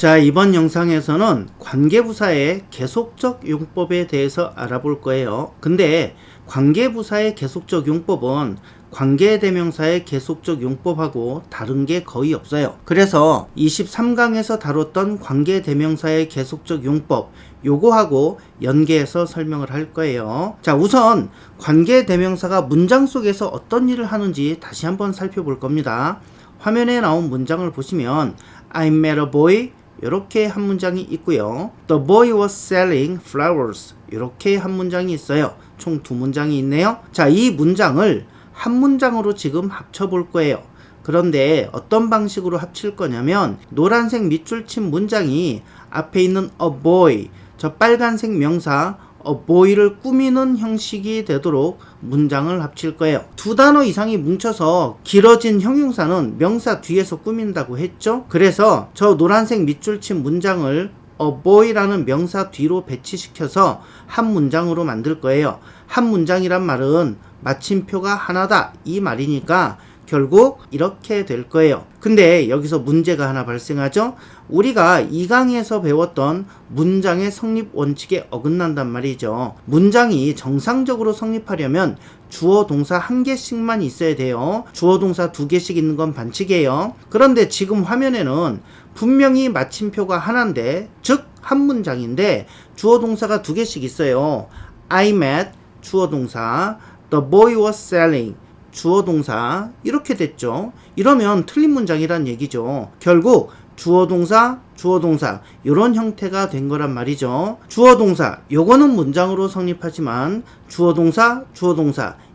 자, 이번 영상에서는 관계부사의 계속적 용법에 대해서 알아볼 거예요. 근데 관계부사의 계속적 용법은 관계대명사의 계속적 용법하고 다른 게 거의 없어요. 그래서 23강에서 다뤘던 관계대명사의 계속적 용법, 요거하고 연계해서 설명을 할 거예요. 자, 우선 관계대명사가 문장 속에서 어떤 일을 하는지 다시 한번 살펴볼 겁니다. 화면에 나온 문장을 보시면 I met a boy, 이렇게 한 문장이 있고요. The boy was selling flowers, 이렇게 한 문장이 있어요. 총 두 문장이 있네요. 자, 이 문장을 한 문장으로 지금 합쳐볼 거예요. 그런데 어떤 방식으로 합칠 거냐면 노란색 밑줄 친 문장이 앞에 있는 a boy, 저 빨간색 명사 a boy를 꾸미는 형식이 되도록 문장을 합칠 거예요. 두 단어 이상이 뭉쳐서 길어진 형용사는 명사 뒤에서 꾸민다고 했죠. 그래서 저 노란색 밑줄 친 문장을 a boy라는 명사 뒤로 배치시켜서 한 문장으로 만들 거예요. 한 문장이란 말은 마침표가 하나다 이 말이니까 결국 이렇게 될 거예요. 근데 여기서 문제가 하나 발생하죠. 우리가 2강에서 배웠던 문장의 성립 원칙에 어긋난단 말이죠. 문장이 정상적으로 성립하려면 주어 동사 한 개씩만 있어야 돼요. 주어 동사 두 개씩 있는 건 반칙이에요. 그런데 지금 화면에는 분명히 마침표가 하나인데, 즉 한 문장인데 주어 동사가 두 개씩 있어요. I met 주어 동사, the boy was selling 주어 동사, 이렇게 됐죠. 이러면 틀린 문장이란 얘기죠. 결국 주어 동사 이런 형태가 된 거란 말이죠. 주어 동사 요거는 문장으로 성립하지만 주어 동사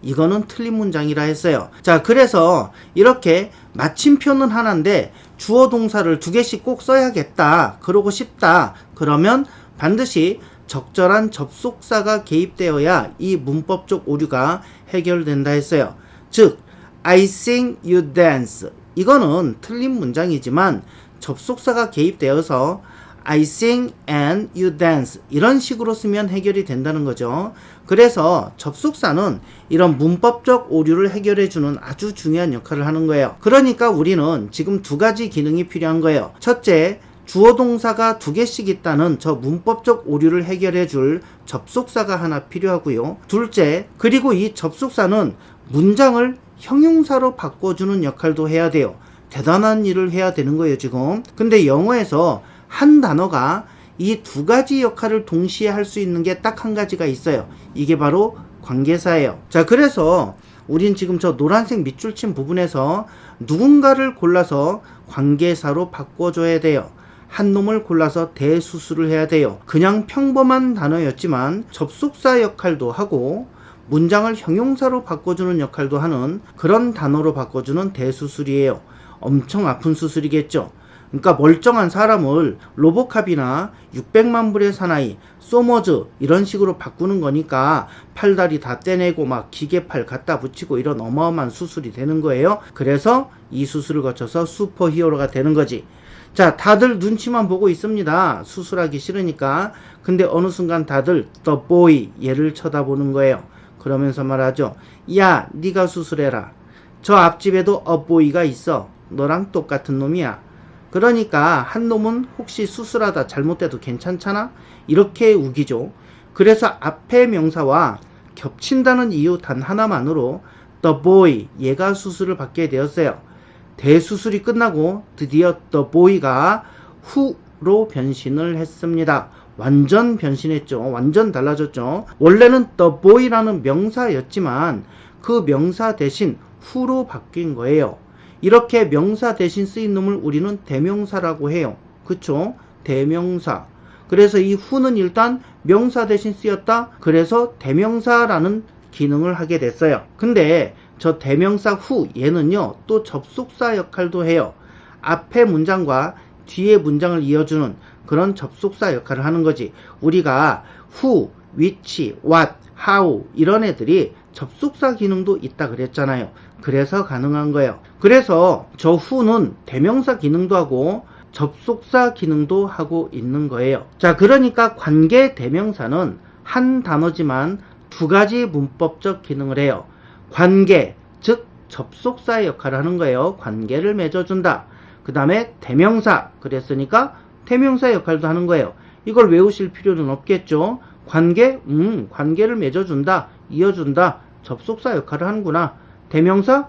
이거는 틀린 문장이라 했어요. 자, 그래서 이렇게 마침표는 하나인데 주어 동사를 두 개씩 꼭 써야겠다, 그러고 싶다, 그러면 반드시 적절한 접속사가 개입되어야 이 문법적 오류가 해결된다 했어요. 즉 I sing, you dance, 이거는 틀린 문장이지만 접속사가 개입되어서 I sing and you dance 이런 식으로 쓰면 해결이 된다는 거죠. 그래서 접속사는 이런 문법적 오류를 해결해주는 아주 중요한 역할을 하는 거예요. 그러니까 우리는 지금 두 가지 기능이 필요한 거예요. 첫째, 주어 동사가 두 개씩 있다는 저 문법적 오류를 해결해 줄 접속사가 하나 필요하고요. 둘째, 그리고 이 접속사는 문장을 형용사로 바꿔주는 역할도 해야 돼요. 대단한 일을 해야 되는 거예요, 지금. 근데 영어에서 한 단어가 이 두 가지 역할을 동시에 할 수 있는 게 딱 한 가지가 있어요. 이게 바로 관계사예요. 자, 그래서 우린 지금 저 노란색 밑줄 친 부분에서 누군가를 골라서 관계사로 바꿔줘야 돼요. 한 놈을 골라서 대수술을 해야 돼요. 그냥 평범한 단어였지만 접속사 역할도 하고 문장을 형용사로 바꿔주는 역할도 하는 그런 단어로 바꿔주는 대수술이에요. 엄청 아픈 수술이겠죠. 그러니까 멀쩡한 사람을 로보캅이나 600만 불의 사나이, 소머즈 이런 식으로 바꾸는 거니까 팔다리 다 떼내고 막 기계팔 갖다 붙이고 이런 어마어마한 수술이 되는 거예요. 그래서 이 수술을 거쳐서 슈퍼히어로가 되는 거지. 자, 다들 눈치만 보고 있습니다. 수술하기 싫으니까. 근데 어느 순간 다들 the boy 얘를 쳐다보는 거예요. 그러면서 말하죠. 야, 네가 수술해라. 저 앞집에도 a boy가 있어. 너랑 똑같은 놈이야. 그러니까 한 놈은 혹시 수술하다 잘못돼도 괜찮잖아? 이렇게 우기죠. 그래서 앞에 명사와 겹친다는 이유 단 하나만으로 the boy, 얘가 수술을 받게 되었어요. 대수술이 끝나고 드디어 the boy가 who로 변신을 했습니다. 완전 변신했죠. 완전 달라졌죠. 원래는 the boy라는 명사였지만 그 명사 대신 who로 바뀐 거예요. 이렇게 명사 대신 쓰인 놈을 우리는 대명사라고 해요. 그쵸? 대명사. 그래서 이 who는 일단 명사 대신 쓰였다. 그래서 대명사라는 기능을 하게 됐어요. 근데 저 대명사 who 얘는요 또 접속사 역할도 해요. 앞에 문장과 뒤에 문장을 이어주는 그런 접속사 역할을 하는 거지. 우리가 who, which, what, how 이런 애들이 접속사 기능도 있다 그랬잖아요. 그래서 가능한 거예요. 그래서 저 who는 대명사 기능도 하고 접속사 기능도 하고 있는 거예요. 자, 그러니까 관계 대명사는 한 단어지만 두 가지 문법적 기능을 해요. 관계, 즉 접속사의 역할을 하는 거예요. 관계를 맺어준다. 그 다음에 대명사, 그랬으니까 대명사의 역할도 하는 거예요. 이걸 외우실 필요는 없겠죠. 관계? 관계를 맺어준다, 이어준다, 접속사 역할을 하는구나. 대명사?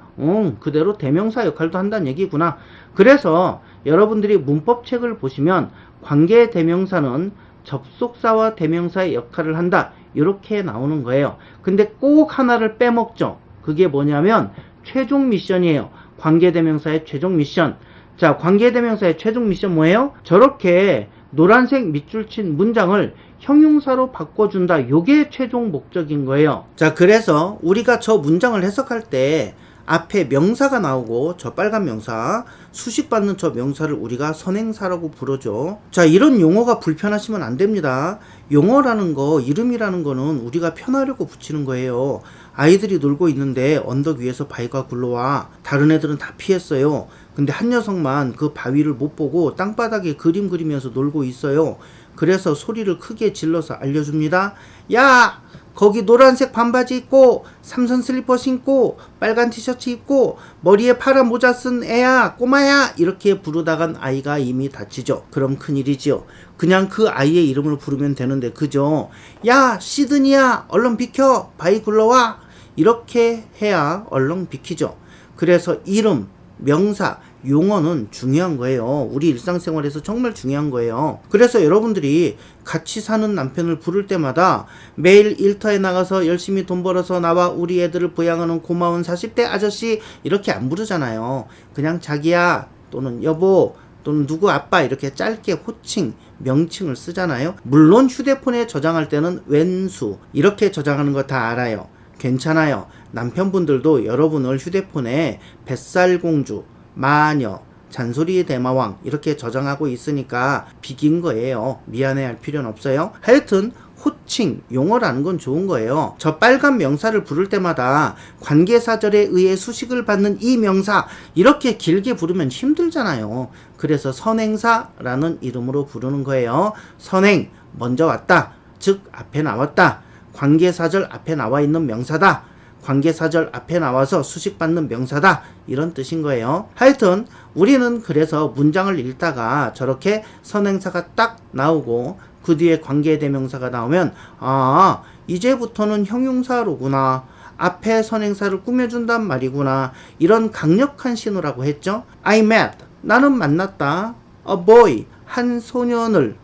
그대로 대명사 역할도 한다는 얘기구나. 그래서 여러분들이 문법책을 보시면 관계 대명사는 접속사와 대명사의 역할을 한다, 이렇게 나오는 거예요. 근데 꼭 하나를 빼먹죠. 그게 뭐냐면 최종 미션이에요. 관계대명사의 최종 미션. 자, 관계대명사의 최종 미션 뭐예요? 저렇게 노란색 밑줄 친 문장을 형용사로 바꿔준다. 요게 최종 목적인 거예요. 자, 그래서 우리가 저 문장을 해석할 때 앞에 명사가 나오고 저 빨간 명사, 수식받는 저 명사를 우리가 선행사라고 부르죠. 자, 이런 용어가 불편하시면 안 됩니다. 용어라는 거, 이름이라는 거는 우리가 편하려고 붙이는 거예요. 아이들이 놀고 있는데 언덕 위에서 바위가 굴러와. 다른 애들은 다 피했어요. 근데 한 녀석만 그 바위를 못 보고 땅바닥에 그림 그리면서 놀고 있어요. 그래서 소리를 크게 질러서 알려줍니다. 야! 거기 노란색 반바지 입고 삼선 슬리퍼 신고 빨간 티셔츠 입고 머리에 파란 모자 쓴 애야, 꼬마야, 이렇게 부르다간 아이가 이미 다치죠. 그럼 큰일이지요. 그냥 그 아이의 이름을 부르면 되는데, 그죠? 야, 시드니야, 얼른 비켜, 바위 굴러와. 이렇게 해야 얼른 비키죠. 그래서 이름, 명사, 용어는 중요한 거예요. 우리 일상생활에서 정말 중요한 거예요. 그래서 여러분들이 같이 사는 남편을 부를 때마다 매일 일터에 나가서 열심히 돈 벌어서 나와 우리 애들을 부양하는 고마운 40대 아저씨, 이렇게 안 부르잖아요. 그냥 자기야, 또는 여보, 또는 누구 아빠, 이렇게 짧게 호칭, 명칭을 쓰잖아요. 물론 휴대폰에 저장할 때는 웬수, 이렇게 저장하는 거 다 알아요. 괜찮아요. 남편분들도 여러분을 휴대폰에 뱃살공주, 마녀, 잔소리의 대마왕, 이렇게 저장하고 있으니까 비긴 거예요. 미안해할 필요는 없어요. 하여튼 호칭, 용어라는 건 좋은 거예요. 저 빨간 명사를 부를 때마다 관계사절에 의해 수식을 받는 이 명사, 이렇게 길게 부르면 힘들잖아요. 그래서 선행사라는 이름으로 부르는 거예요. 선행, 먼저 왔다, 즉 앞에 나왔다. 관계사절 앞에 나와 있는 명사다. 관계사절 앞에 나와서 수식받는 명사다, 이런 뜻인 거예요. 하여튼 우리는 그래서 문장을 읽다가 저렇게 선행사가 딱 나오고 그 뒤에 관계대명사가 나오면, 아, 이제부터는 형용사로구나, 앞에 선행사를 꾸며준단 말이구나, 이런 강력한 신호라고 했죠. I met, 나는 만났다. A boy, 한 소년을.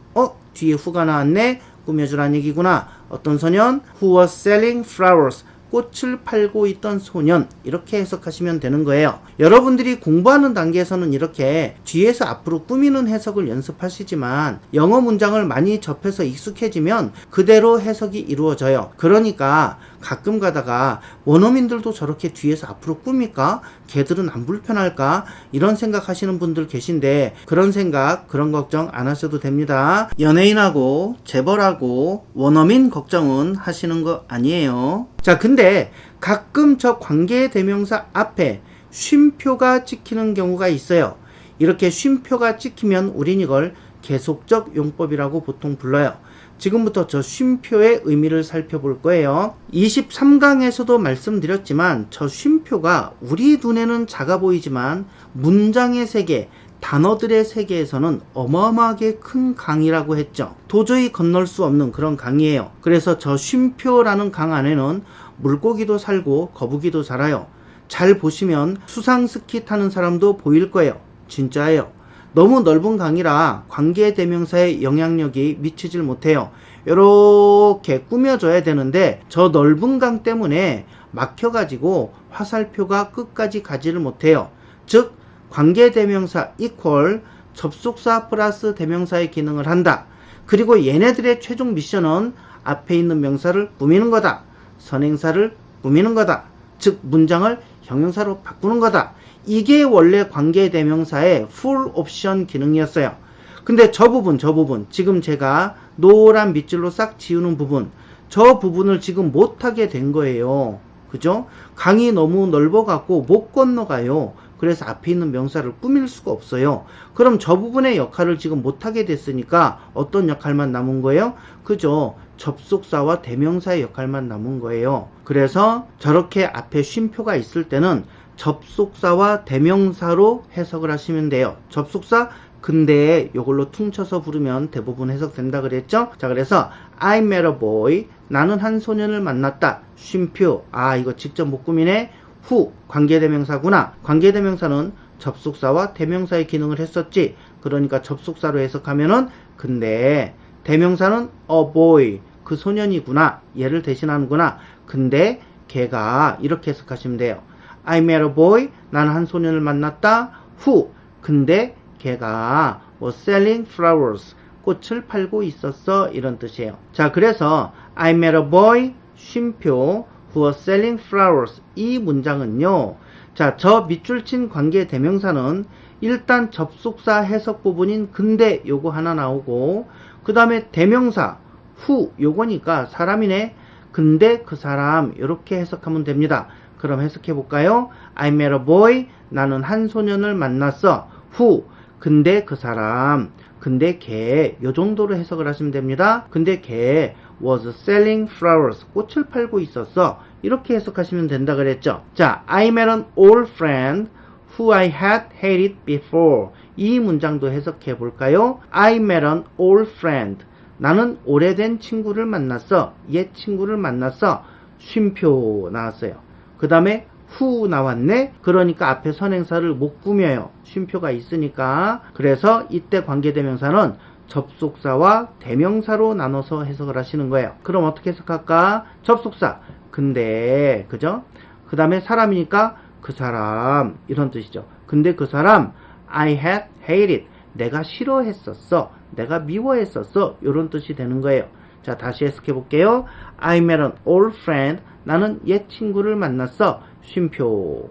뒤에 후가 나왔네, 꾸며주란 얘기구나. 어떤 소년? Who was selling flowers, 꽃을 팔고 있던 소년, 이렇게 해석하시면 되는 거예요. 여러분들이 공부하는 단계에서는 이렇게 뒤에서 앞으로 꾸미는 해석을 연습하시지만 영어 문장을 많이 접해서 익숙해지면 그대로 해석이 이루어져요. 그러니까 가끔 가다가 원어민들도 저렇게 뒤에서 앞으로 꾸밀까? 걔들은 안 불편할까? 이런 생각하시는 분들 계신데, 그런 생각, 그런 걱정 안 하셔도 됩니다. 연예인하고 재벌하고 원어민 걱정은 하시는 거 아니에요. 자, 근데 가끔 저 관계대명사 앞에 쉼표가 찍히는 경우가 있어요. 이렇게 쉼표가 찍히면 우린 이걸 계속적 용법이라고 보통 불러요. 지금부터 저 쉼표의 의미를 살펴볼 거예요. 23강에서도 말씀드렸지만 저 쉼표가 우리 눈에는 작아 보이지만 문장의 세계, 단어들의 세계에서는 어마어마하게 큰 강이라고 했죠. 도저히 건널 수 없는 그런 강이에요. 그래서 저 쉼표라는 강 안에는 물고기도 살고 거북이도 살아요. 잘 보시면 수상스키 타는 사람도 보일 거예요. 진짜예요. 너무 넓은 강이라 관계대명사의 영향력이 미치질 못해요. 이렇게 꾸며줘야 되는데 저 넓은 강 때문에 막혀가지고 화살표가 끝까지 가지를 못해요. 즉 관계대명사 이퀄 접속사 플러스 대명사의 기능을 한다. 그리고 얘네들의 최종 미션은 앞에 있는 명사를 꾸미는 거다. 선행사를 꾸미는 거다. 즉 문장을 형용사로 바꾸는 거다. 이게 원래 관계대명사의 풀 옵션 기능이었어요. 근데 저 부분 지금 제가 노란 밑줄로 싹 지우는 부분, 저 부분을 지금 못하게 된 거예요. 그죠? 강이 너무 넓어갖고 못 건너가요. 그래서 앞에 있는 명사를 꾸밀 수가 없어요. 그럼 저 부분의 역할을 지금 못하게 됐으니까 어떤 역할만 남은 거예요? 그죠? 접속사와 대명사의 역할만 남은 거예요. 그래서 저렇게 앞에 쉼표가 있을 때는 접속사와 대명사로 해석을 하시면 돼요. 접속사 근데 요걸로 퉁쳐서 부르면 대부분 해석된다 그랬죠? 자, 그래서 I met a boy. 나는 한 소년을 만났다. 쉼표. 아, 이거 직접 못 꾸미네. who. 관계대명사구나. 관계대명사는 접속사와 대명사의 기능을 했었지. 그러니까 접속사로 해석하면은 근데 대명사는 a boy. 그 소년이구나. 얘를 대신하는구나. 근데 걔가 이렇게 해석하시면 돼요. I met a boy. 나는 한 소년을 만났다. who. 근데 걔가 was selling flowers. 꽃을 팔고 있었어. 이런 뜻이에요. 자, 그래서 I met a boy. 쉼표 who was selling flowers. 이 문장은요. 자, 저 밑줄 친 관계 대명사는 일단 접속사 해석 부분인 근데 요거 하나 나오고 그 다음에 대명사 who 요거니까 사람이네. 근데 그 사람 이렇게 해석하면 됩니다. 그럼 해석해 볼까요? I met a boy. 나는 한 소년을 만났어. who. 근데 그 사람. 근데 걔. 요 정도로 해석을 하시면 됩니다. 근데 걔 was selling flowers. 꽃을 팔고 있었어. 이렇게 해석하시면 된다 그랬죠. 자, I met an old friend who I had hated before. 이 문장도 해석해 볼까요? I met an old friend. 나는 오래된 친구를 만났어. 옛 친구를 만났어. 쉼표 나왔어요. 그 다음에 who 나왔네. 그러니까 앞에 선행사를 못 꾸며요. 쉼표가 있으니까. 그래서 이때 관계대명사는 접속사와 대명사로 나눠서 해석을 하시는 거예요. 그럼 어떻게 해석할까? 접속사. 근데 그죠? 그 다음에 사람이니까 그 사람 이런 뜻이죠. 근데 그 사람 I had hated. 내가 싫어했었어. 내가 미워했었어. 이런 뜻이 되는 거예요. 자, 다시 해석해 볼게요. I met an old friend. 나는 옛 친구를 만났어. 쉼표.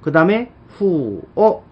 그 다음에 who.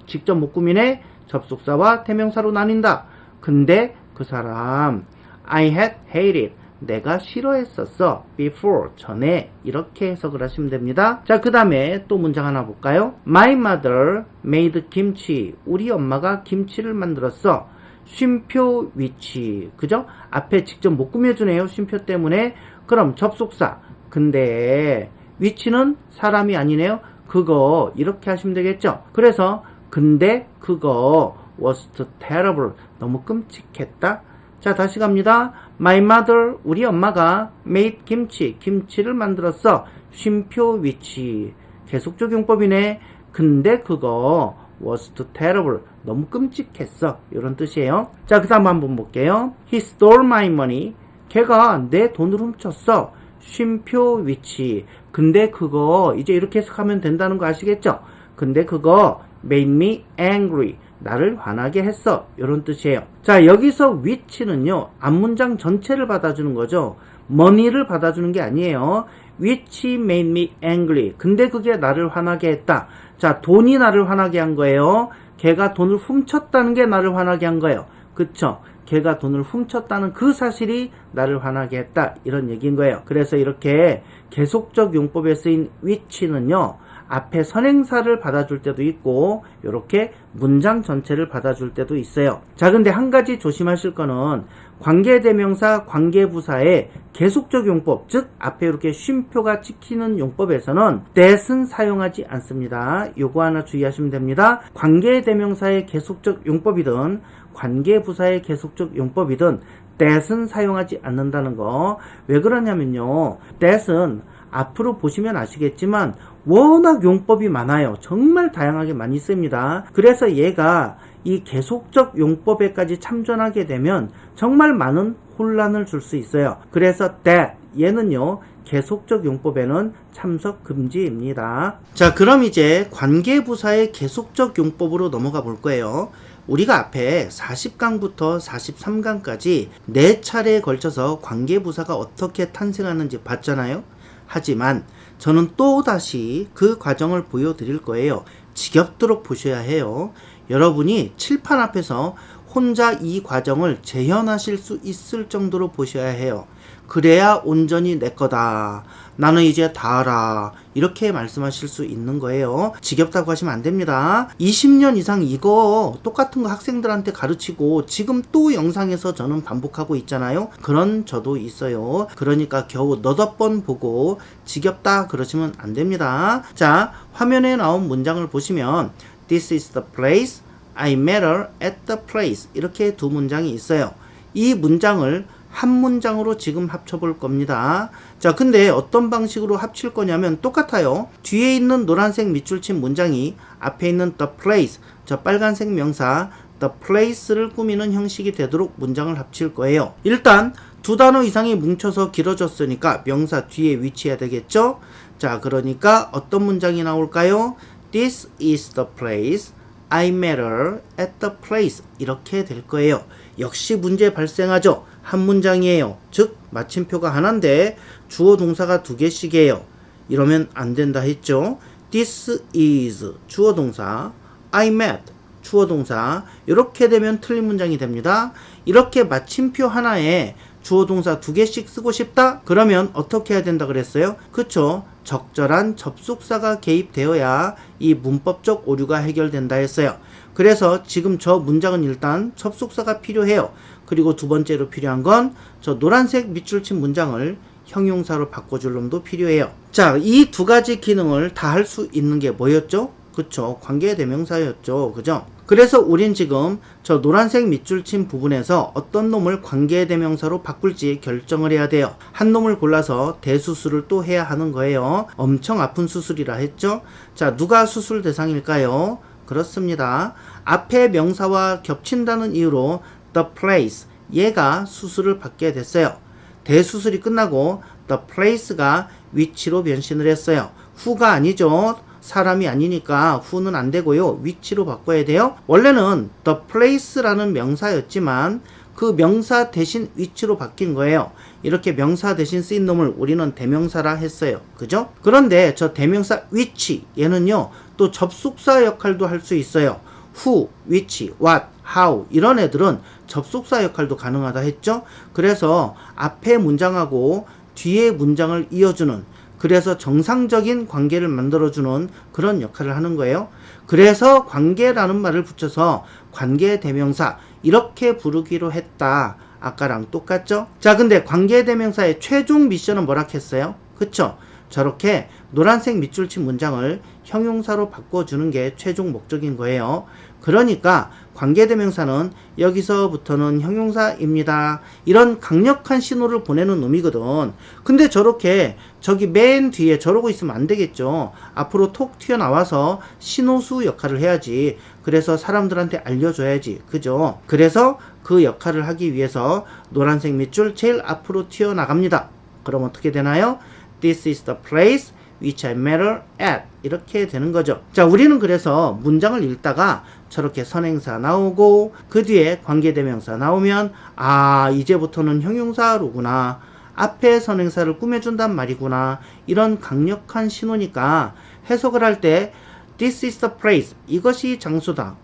직접 못 꾸미네. 접속사와 대명사로 나뉜다. 근데 그 사람 I had hated. 내가 싫어했었어. before. 전에. 이렇게 해석을 하시면 됩니다. 자, 그 다음에 또 문장 하나 볼까요? My mother made kimchi. 우리 엄마가 김치를 만들었어. 쉼표 위치. 그죠? 앞에 직접 못 꾸며주네요. 쉼표 때문에. 그럼 접속사. 근데 위치는 사람이 아니네요. 그거 이렇게 하시면 되겠죠. 그래서 근데 그거 was terrible. 너무 끔찍했다. 자, 다시 갑니다. My mother. 우리 엄마가 made kimchi. 김치를 만들었어. 쉼표 위치. 계속적 용법이네. 근데 그거 was terrible. 너무 끔찍했어. 이런 뜻이에요. 자, 그 다음 한번 볼게요. He stole my money. 걔가 내 돈을 훔쳤어. 쉼표 위치. 근데 그거 이제 이렇게 해석하면 된다는 거 아시겠죠? 근데 그거 made me angry. 나를 화나게 했어. 이런 뜻이에요. 자, 여기서 which는요. 앞문장 전체를 받아주는 거죠. money를 받아주는 게 아니에요. which made me angry. 근데 그게 나를 화나게 했다. 자, 돈이 나를 화나게 한 거예요. 걔가 돈을 훔쳤다는 게 나를 화나게 한 거예요. 그쵸? 걔가 돈을 훔쳤다는 그 사실이 나를 화나게 했다. 이런 얘기인 거예요. 그래서 이렇게 계속적 용법에 쓰인 which는요. 앞에 선행사를 받아줄 때도 있고 이렇게 문장 전체를 받아줄 때도 있어요. 자, 근데 한 가지 조심하실 거는 관계대명사, 관계부사의 계속적 용법, 즉 앞에 이렇게 쉼표가 찍히는 용법에서는 that은 사용하지 않습니다. 요거 하나 주의하시면 됩니다. 관계대명사의 계속적 용법이든 관계부사의 계속적 용법이든 that은 사용하지 않는다는 거. 왜 그러냐면요. that은 앞으로 보시면 아시겠지만 워낙 용법이 많아요. 정말 다양하게 많이 씁니다. 그래서 얘가 이 계속적 용법에까지 참전하게 되면 정말 많은 혼란을 줄 수 있어요. 그래서 that 얘는요. 계속적 용법에는 참석 금지입니다. 자, 그럼 이제 관계부사의 계속적 용법으로 넘어가 볼 거예요. 우리가 앞에 40강부터 43강까지 4차례에 걸쳐서 관계부사가 어떻게 탄생하는지 봤잖아요. 하지만 저는 또다시 그 과정을 보여드릴 거예요. 지겹도록 보셔야 해요. 여러분이 칠판 앞에서 혼자 이 과정을 재현하실 수 있을 정도로 보셔야 해요. 그래야 온전히 내 거다. 나는 이제 다 알아. 이렇게 말씀하실 수 있는 거예요. 지겹다고 하시면 안 됩니다. 20년 이상 이거 똑같은 거 학생들한테 가르치고 지금 또 영상에서 저는 반복하고 있잖아요. 그런 저도 있어요. 그러니까 겨우 너댓 번 보고 지겹다 그러시면 안 됩니다. 자, 화면에 나온 문장을 보시면 This is the place I met her at the place. 이렇게 두 문장이 있어요. 이 문장을 한 문장으로 지금 합쳐볼 겁니다. 자, 근데 어떤 방식으로 합칠 거냐면 똑같아요. 뒤에 있는 노란색 밑줄 친 문장이 앞에 있는 the place, 저 빨간색 명사 the place를 꾸미는 형식이 되도록 문장을 합칠 거예요. 일단 두 단어 이상이 뭉쳐서 길어졌으니까 명사 뒤에 위치해야 되겠죠? 자, 그러니까 어떤 문장이 나올까요? This is the place. I met her at the place. 이렇게 될 거예요. 역시 문제 발생하죠. 한 문장이에요. 즉 마침표가 하나인데 주어 동사가 두 개씩이에요. 이러면 안 된다 했죠. This is 주어 동사, I met 주어 동사. 이렇게 되면 틀린 문장이 됩니다. 이렇게 마침표 하나에 주어 동사 두 개씩 쓰고 싶다? 그러면 어떻게 해야 된다 그랬어요? 그쵸? 적절한 접속사가 개입되어야 이 문법적 오류가 해결된다 했어요. 그래서 지금 저 문장은 일단 접속사가 필요해요. 그리고 두 번째로 필요한 건 저 노란색 밑줄 친 문장을 형용사로 바꿔줄 놈도 필요해요. 자, 이 두 가지 기능을 다 할 수 있는 게 뭐였죠? 그쵸? 관계대명사였죠. 그죠? 그래서 우린 지금 저 노란색 밑줄 친 부분에서 어떤 놈을 관계대명사로 바꿀지 결정을 해야 돼요. 한 놈을 골라서 대수술을 또 해야 하는 거예요. 엄청 아픈 수술이라 했죠? 자, 누가 수술 대상일까요? 그렇습니다. 앞에 명사와 겹친다는 이유로 the place, 얘가 수술을 받게 됐어요. 대수술이 끝나고 the place가 위치로 변신을 했어요. who가 아니죠. 사람이 아니니까 who는 안 되고요. 위치로 바꿔야 돼요. 원래는 the place라는 명사였지만 그 명사 대신 위치로 바뀐 거예요. 이렇게 명사 대신 쓰인 놈을 우리는 대명사라 했어요. 그죠? 그런데 저 대명사 위치, 얘는요 또 접속사 역할도 할 수 있어요. who, which, what, how 이런 애들은 접속사 역할도 가능하다 했죠. 그래서 앞에 문장하고 뒤에 문장을 이어주는, 그래서 정상적인 관계를 만들어주는 그런 역할을 하는 거예요. 그래서 관계라는 말을 붙여서 관계대명사 이렇게 부르기로 했다. 아까랑 똑같죠? 자, 근데 관계대명사의 최종 미션은 뭐라 했어요? 그쵸? 저렇게 노란색 밑줄 친 문장을 형용사로 바꿔주는 게 최종 목적인 거예요. 그러니까 관계대명사는 여기서부터는 형용사입니다. 이런 강력한 신호를 보내는 놈이거든. 근데 저렇게 저기 맨 뒤에 저러고 있으면 안 되겠죠. 앞으로 톡 튀어나와서 신호수 역할을 해야지. 그래서 사람들한테 알려줘야지. 그죠? 그래서 그 역할을 하기 위해서 노란색 밑줄 제일 앞으로 튀어나갑니다. 그럼 어떻게 되나요? This is the place which I met her at. 이렇게 되는 거죠. 자, 우리는 그래서 문장을 읽다가 저렇게 선행사 나오고 그 뒤에 관계대명사 나오면 아, 이제부터는 형용사로구나. 앞에 선행사를 꾸며준단 말이구나. 이런 강력한 신호니까 해석을 할 때 This is the place. 이것이 장소다.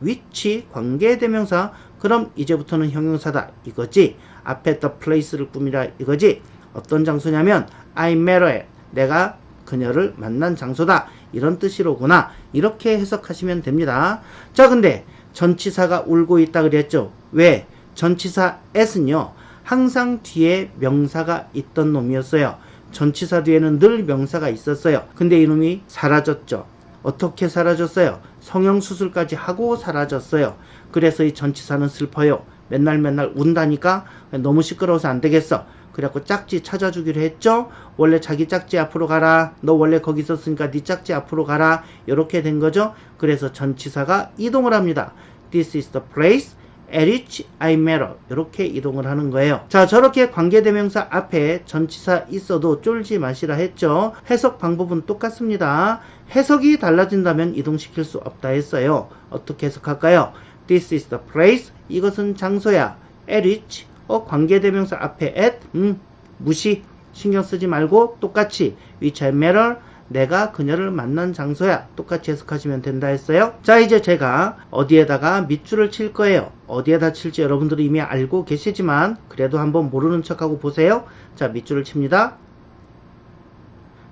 which 관계대명사. 그럼 이제부터는 형용사다. 이거지. 앞에 the place를 꾸미라. 이거지. 어떤 장소냐면 I met her at. 내가 그녀를 만난 장소다. 이런 뜻이로구나. 이렇게 해석하시면 됩니다. 자, 근데 전치사가 울고 있다 그랬죠. 왜? 전치사 at은요 항상 뒤에 명사가 있던 놈이었어요. 전치사 뒤에는 늘 명사가 있었어요. 근데 이놈이 사라졌죠. 어떻게 사라졌어요? 성형수술까지 하고 사라졌어요. 그래서 이 전치사는 슬퍼요. 맨날 운다니까 너무 시끄러워서 안 되겠어. 그래갖고 짝지 찾아주기로 했죠. 원래 자기 짝지 앞으로 가라. 너 원래 거기 있었으니까 네 짝지 앞으로 가라. 이렇게 된 거죠. 그래서 전치사가 이동을 합니다. This is the place at which I met her. 이렇게 이동을 하는 거예요. 자, 저렇게 관계대명사 앞에 전치사 있어도 쫄지 마시라 했죠. 해석 방법은 똑같습니다. 해석이 달라진다면 이동시킬 수 없다 했어요. 어떻게 해석할까요? This is the place. 이것은 장소야. at which 관계대명사 앞에 at 무시 신경 쓰지 말고 똑같이 which I met her 내가 그녀를 만난 장소야 똑같이 해석하시면 된다 했어요. 자, 이제 제가 어디에다가 밑줄을 칠 거예요. 어디에다 칠지 여러분들이 이미 알고 계시지만 그래도 한번 모르는 척하고 보세요. 자, 밑줄을 칩니다.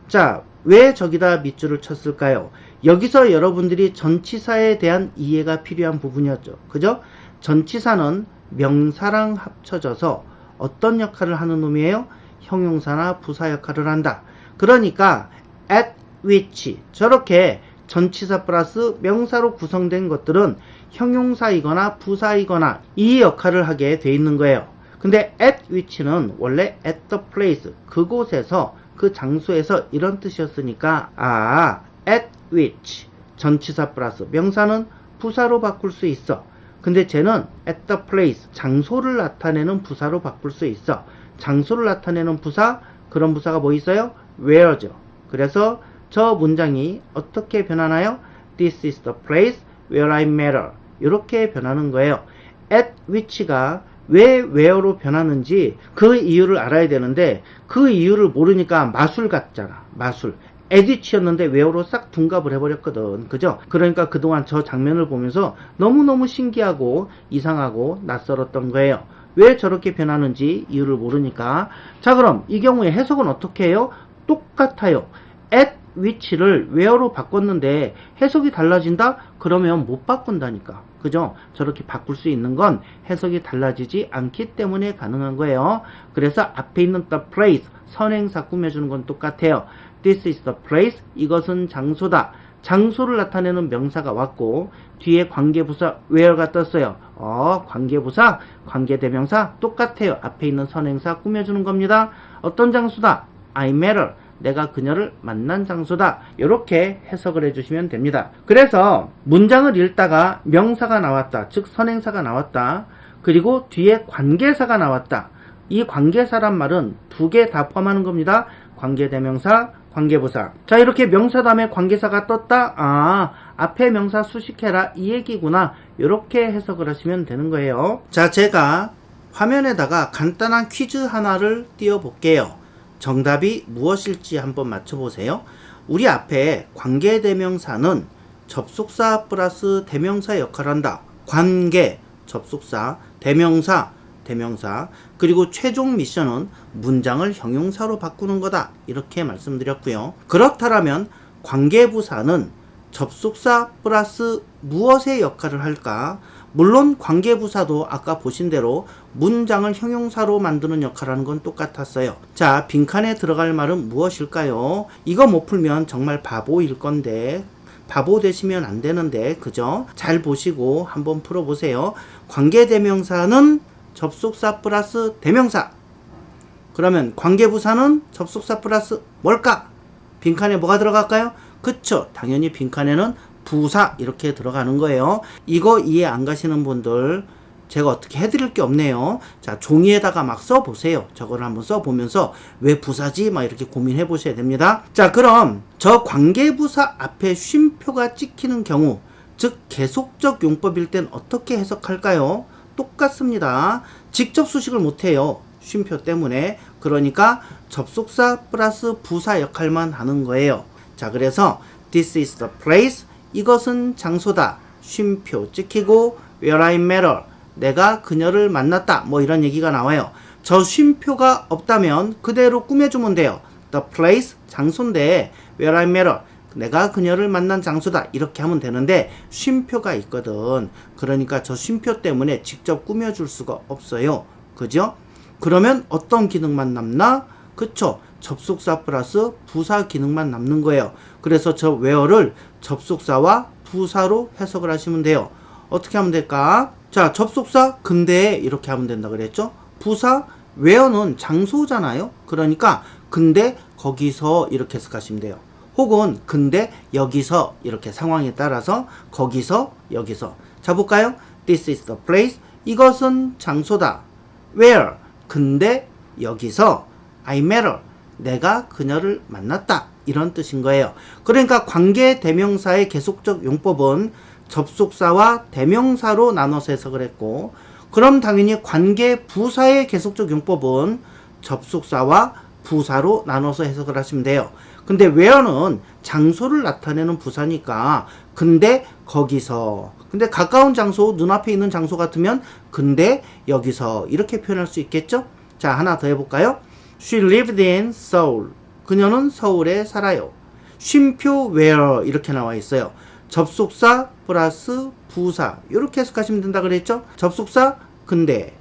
자, 왜 저기다 밑줄을 쳤을까요? 여기서 여러분들이 전치사에 대한 이해가 필요한 부분이었죠. 그죠? 전치사는 명사랑 합쳐져서 어떤 역할을 하는 놈이에요? 형용사나 부사 역할을 한다. 그러니까 at which 저렇게 전치사 플러스 명사로 구성된 것들은 형용사이거나 부사이거나 이 역할을 하게 돼 있는 거예요. 근데 at which는 원래 at the place, 그곳에서, 그 장소에서 이런 뜻이었으니까 at which 전치사 플러스 명사는 부사로 바꿀 수 있어. 근데 쟤는 at the place 장소를 나타내는 부사로 바꿀 수 있어. 장소를 나타내는 부사, 그런 부사가 뭐 있어요? where죠. 그래서 저 문장이 어떻게 변하나요? This is the place where I matter. 이렇게 변하는 거예요. at which가 왜 where로 변하는지 그 이유를 알아야 되는데 그 이유를 모르니까 마술 같잖아. 마술. at which였는데 where로 싹 둔갑을 해버렸거든. 그죠? 그러니까 그동안 저 장면을 보면서 너무너무 신기하고 이상하고 낯설었던 거예요. 왜 저렇게 변하는지 이유를 모르니까. 자, 그럼 이 경우에 해석은 어떻게 해요? 똑같아요. at which를 where로 바꿨는데 해석이 달라진다? 그러면 못 바꾼다니까. 그죠? 저렇게 바꿀 수 있는 건 해석이 달라지지 않기 때문에 가능한 거예요. 그래서 앞에 있는 the place, 선행사 꾸며주는 건 똑같아요. This is the place, 이것은 장소다. 장소를 나타내는 명사가 왔고 뒤에 관계부사 where가 떴어요. 관계부사, 관계대명사 똑같아요. 앞에 있는 선행사 꾸며주는 겁니다. 어떤 장소다? I matter. 내가 그녀를 만난 장소다. 이렇게 해석을 해주시면 됩니다. 그래서 문장을 읽다가 명사가 나왔다. 즉 선행사가 나왔다. 그리고 뒤에 관계사가 나왔다. 이 관계사란 말은 두 개 다 포함하는 겁니다. 관계대명사, 관계부사. 자, 이렇게 명사 다음에 관계사가 떴다. 앞에 명사 수식해라 이 얘기구나. 이렇게 해석을 하시면 되는 거예요. 자, 제가 화면에다가 간단한 퀴즈 하나를 띄워볼게요. 정답이 무엇일지 한번 맞춰보세요. 우리 앞에 관계대명사는 접속사 플러스 대명사 역할을 한다. 관계, 접속사, 대명사, 대명사, 그리고 최종 미션은 문장을 형용사로 바꾸는 거다. 이렇게 말씀드렸고요. 그렇다면 관계부사는 접속사 플러스 무엇의 역할을 할까? 물론 관계부사도 아까 보신 대로 문장을 형용사로 만드는 역할을 하는 건 똑같았어요. 자, 빈칸에 들어갈 말은 무엇일까요? 이거 못 풀면 정말 바보일 건데, 바보 되시면 안 되는데, 그죠? 잘 보시고 한번 풀어보세요. 관계대명사는 접속사 플러스 대명사. 그러면 관계부사는 접속사 플러스 뭘까? 빈칸에 뭐가 들어갈까요? 그쵸, 당연히 빈칸에는 부사 이렇게 들어가는 거예요. 이거 이해 안 가시는 분들 제가 어떻게 해드릴 게 없네요. 자, 종이에다가 막 써보세요. 저걸 한번 써보면서 왜 부사지? 막 이렇게 고민해 보셔야 됩니다. 자, 그럼 저 관계부사 앞에 쉼표가 찍히는 경우, 즉 계속적 용법일 땐 어떻게 해석할까요? 똑같습니다. 직접 수식을 못해요. 쉼표 때문에. 그러니까 접속사 플러스 부사 역할만 하는 거예요. 자, 그래서 This is the place, 이것은 장소다. 쉼표 찍히고 where I matter, 내가 그녀를 만났다. 뭐 이런 얘기가 나와요. 저 쉼표가 없다면 그대로 꾸며주면 돼요. The place, 장소인데 where I matter, 내가 그녀를 만난 장소다. 이렇게 하면 되는데 쉼표가 있거든. 그러니까 저 쉼표 때문에 직접 꾸며줄 수가 없어요. 그죠? 그러면 어떤 기능만 남나? 그쵸? 접속사 플러스 부사 기능만 남는 거예요. 그래서 저 where를 접속사와 부사로 해석을 하시면 돼요. 어떻게 하면 될까? 자, 접속사 근데 이렇게 하면 된다 그랬죠? 부사 where는 장소잖아요. 그러니까 근데 거기서 이렇게 해석하시면 돼요. 혹은 근데 여기서 이렇게 상황에 따라서 거기서 여기서. 자, 볼까요? This is the place, 이것은 장소다. Where, 근데 여기서 I matter, 내가 그녀를 만났다. 이런 뜻인 거예요. 그러니까 관계 대명사의 계속적 용법은 접속사와 대명사로 나눠서 해석을 했고, 그럼 당연히 관계 부사의 계속적 용법은 접속사와 부사로 나눠서 해석을 하시면 돼요. 근데 where는 장소를 나타내는 부사니까 근데 거기서, 근데 가까운 장소, 눈앞에 있는 장소 같으면 근데 여기서 이렇게 표현할 수 있겠죠? 자, 하나 더 해볼까요? She lived in Seoul, 그녀는 서울에 살아요. 쉼표 where 이렇게 나와 있어요. 접속사 플러스 부사 이렇게 해석하시면 된다 그랬죠? 접속사 근데,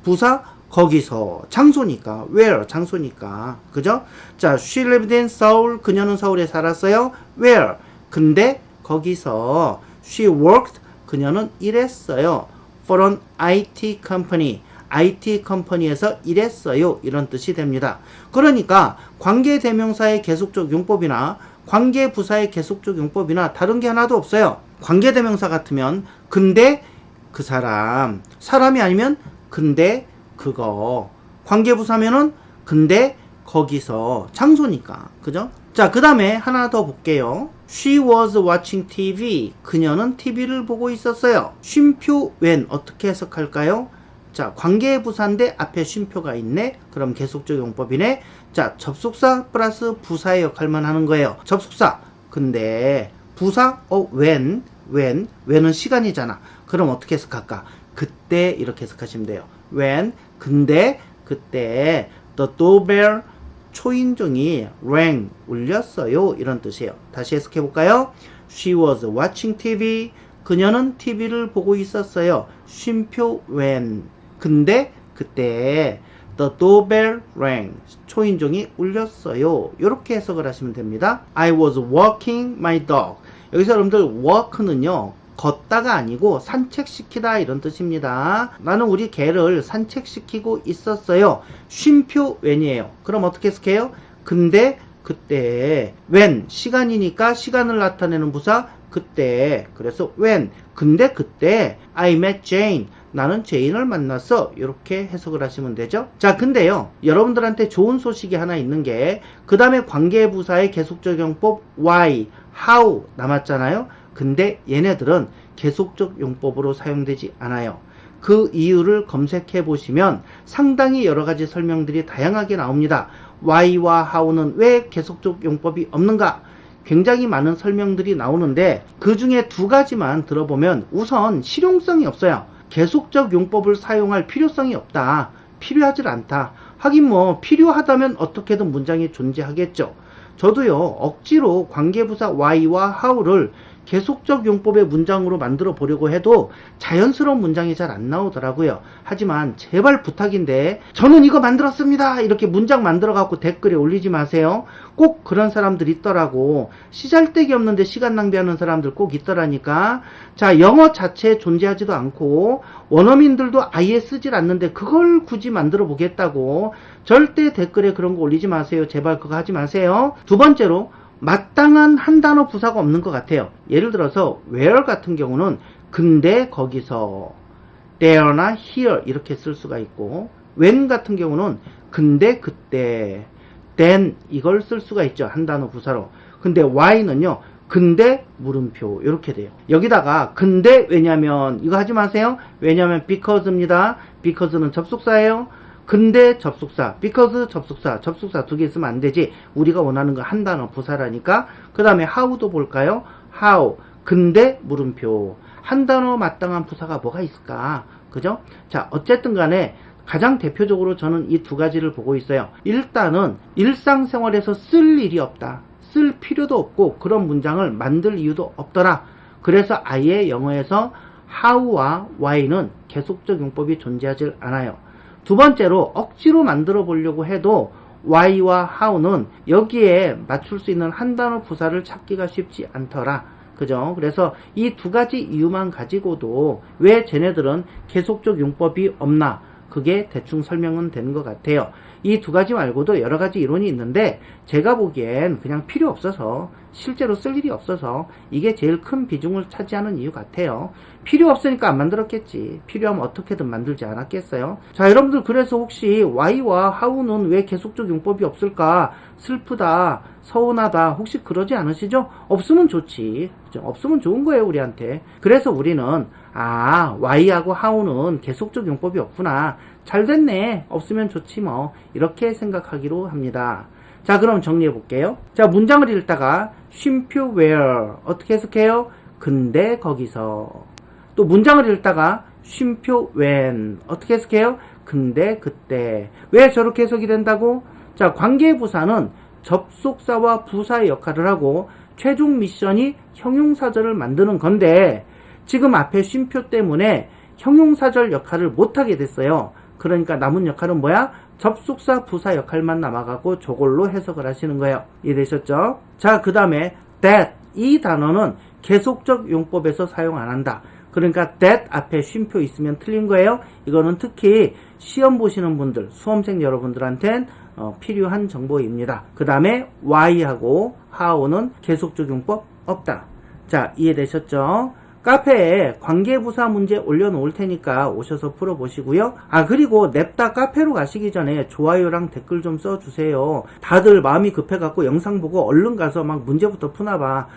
부사 거기서, 장소니까 where, 장소니까, 그죠? 자, she lived in Seoul, 그녀는 서울에 살았어요. Where, 근데 거기서 she worked 그녀는 일했어요. for an IT company IT 컴퍼니에서 일했어요. 이런 뜻이 됩니다. 그러니까 관계대명사의 계속적 용법이나 관계부사의 계속적 용법이나 다른 게 하나도 없어요. 관계대명사 같으면 근데 그 사람이 아니면 근데 그거, 관계부사면은 근데 거기서, 장소니까. 그죠? 자, 그 다음에 하나 더 볼게요. She was watching TV. 그녀는 TV를 보고 있었어요. 쉼표 when 어떻게 해석할까요? 자, 관계부사인데 앞에 쉼표가 있네. 그럼 계속적 용법이네. 자, 접속사 플러스 부사의 역할만 하는 거예요. 접속사. 근데 부사 when은 시간이잖아. 그럼 어떻게 해석할까? 그때 이렇게 해석하시면 돼요. when 근데 그때 the doorbell 초인종이 rang 울렸어요. 이런 뜻이에요. 다시 해석해 볼까요? She was watching TV. 그녀는 TV를 보고 있었어요. 쉼표 when 근데 그때 the doorbell rang 초인종이 울렸어요. 이렇게 해석을 하시면 됩니다. I was walking my dog. 여기서 여러분들 walk는요 걷다가 아니고 산책시키다 이런 뜻입니다. 나는 우리 개를 산책시키고 있었어요. 쉼표 when이에요. 그럼 어떻게 해석해요? 근데 그때 when 시간이니까 시간을 나타내는 부사 그때 그래서 when 근데 그때 I met Jane 나는 제인을 만났어. 이렇게 해석을 하시면 되죠. 자, 근데요 여러분들한테 좋은 소식이 하나 있는 게 그 다음에 관계부사의 계속적 용법 why, how 남았잖아요. 근데 얘네들은 계속적 용법으로 사용되지 않아요. 그 이유를 검색해 보시면 상당히 여러 가지 설명들이 다양하게 나옵니다. why와 how는 왜 계속적 용법이 없는가? 굉장히 많은 설명들이 나오는데 그 중에 두 가지만 들어보면 우선 실용성이 없어요. 계속적 용법을 사용할 필요성이 없다. 필요하지 않다. 하긴 뭐 필요하다면 어떻게든 문장이 존재하겠죠. 저도요 억지로 관계부사 why와 how를 계속적 용법의 문장으로 만들어 보려고 해도 자연스러운 문장이 잘 안 나오더라고요. 하지만 제발 부탁인데 저는 이거 만들었습니다 이렇게 문장 만들어 갖고 댓글에 올리지 마세요. 꼭 그런 사람들 있더라고. 시잘데기 없는데 시간 낭비하는 사람들 꼭 있더라니까. 자, 영어 자체에 존재하지도 않고 원어민들도 아예 쓰질 않는데 그걸 굳이 만들어 보겠다고. 절대 댓글에 그런 거 올리지 마세요. 제발 그거 하지 마세요. 두 번째로 마땅한 한 단어 부사가 없는 것 같아요. 예를 들어서 where 같은 경우는 근데 거기서 there나 here 이렇게 쓸 수가 있고 when 같은 경우는 근데 그때 then 이걸 쓸 수가 있죠. 한 단어 부사로. 근데 why는요 근데 물음표 이렇게 돼요. 여기다가 근데 왜냐면 이거 하지 마세요. 왜냐면 because입니다. because는 접속사예요. 근데 접속사, because 접속사 두 개 있으면 안 되지. 우리가 원하는 거 한 단어 부사라니까. 그 다음에 how도 볼까요? how, 근데 물음표. 한 단어 마땅한 부사가 뭐가 있을까? 그죠? 자, 어쨌든 간에 가장 대표적으로 저는 이 두 가지를 보고 있어요. 일단은 일상생활에서 쓸 일이 없다. 쓸 필요도 없고 그런 문장을 만들 이유도 없더라. 그래서 아예 영어에서 how와 why는 계속적 용법이 존재하지 않아요. 두 번째로 억지로 만들어 보려고 해도 why와 how는 여기에 맞출 수 있는 한 단어 부사를 찾기가 쉽지 않더라. 그죠? 그래서 이 두 가지 이유만 가지고도 왜 쟤네들은 계속적 용법이 없나? 그게 대충 설명은 되는 것 같아요. 이 두 가지 말고도 여러 가지 이론이 있는데 제가 보기엔 그냥 필요 없어서 실제로 쓸 일이 없어서 이게 제일 큰 비중을 차지하는 이유 같아요. 필요 없으니까 안 만들었겠지. 필요하면 어떻게든 만들지 않았겠어요. 자, 여러분들 그래서 혹시 why와 how는 왜 계속적 용법이 없을까? 슬프다, 서운하다, 혹시 그러지 않으시죠? 없으면 좋지. 없으면 좋은 거예요, 우리한테. 그래서 우리는 why하고 how는 계속적 용법이 없구나. 잘 됐네. 없으면 좋지 뭐. 이렇게 생각하기로 합니다. 자, 그럼 정리해 볼게요. 자, 문장을 읽다가 쉼표 where 어떻게 해석해요? 근데 거기서. 또 문장을 읽다가 쉼표 when 어떻게 해석해요? 근데 그때. 왜 저렇게 해석이 된다고? 자, 관계부사는 접속사와 부사의 역할을 하고 최종 미션이 형용사절을 만드는 건데 지금 앞에 쉼표 때문에 형용사절 역할을 못하게 됐어요. 그러니까 남은 역할은 뭐야? 접속사 부사 역할만 남아가고 저걸로 해석을 하시는 거예요. 이해되셨죠? 자, 그 다음에 that 이 단어는 계속적 용법에서 사용 안 한다. 그러니까 that 앞에 쉼표 있으면 틀린 거예요. 이거는 특히 시험 보시는 분들, 수험생 여러분들한텐 필요한 정보입니다. 그 다음에 why하고 how는 계속적 용법 없다. 자, 이해되셨죠? 카페에 관계부사 문제 올려놓을 테니까 오셔서 풀어보시고요. 그리고 냅다 카페로 가시기 전에 좋아요랑 댓글 좀 써주세요. 다들 마음이 급해갖고 영상 보고 얼른 가서 막 문제부터 푸나봐.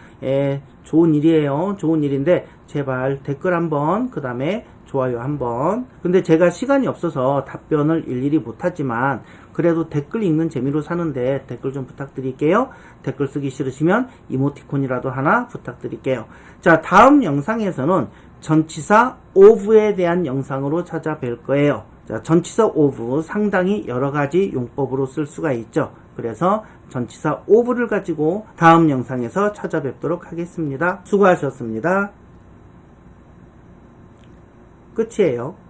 좋은 일이에요. 좋은 일인데 제발 댓글 한번, 그 다음에 좋아요 한번. 근데 제가 시간이 없어서 답변을 일일이 못하지만 그래도 댓글 읽는 재미로 사는데 댓글 좀 부탁드릴게요. 댓글 쓰기 싫으시면 이모티콘이라도 하나 부탁드릴게요. 자, 다음 영상에서는 전치사 of에 대한 영상으로 찾아뵐 거예요. 자, 전치사 of 상당히 여러가지 용법으로 쓸 수가 있죠. 그래서 전치사 of를 가지고 다음 영상에서 찾아뵙도록 하겠습니다. 수고하셨습니다. 끝이에요.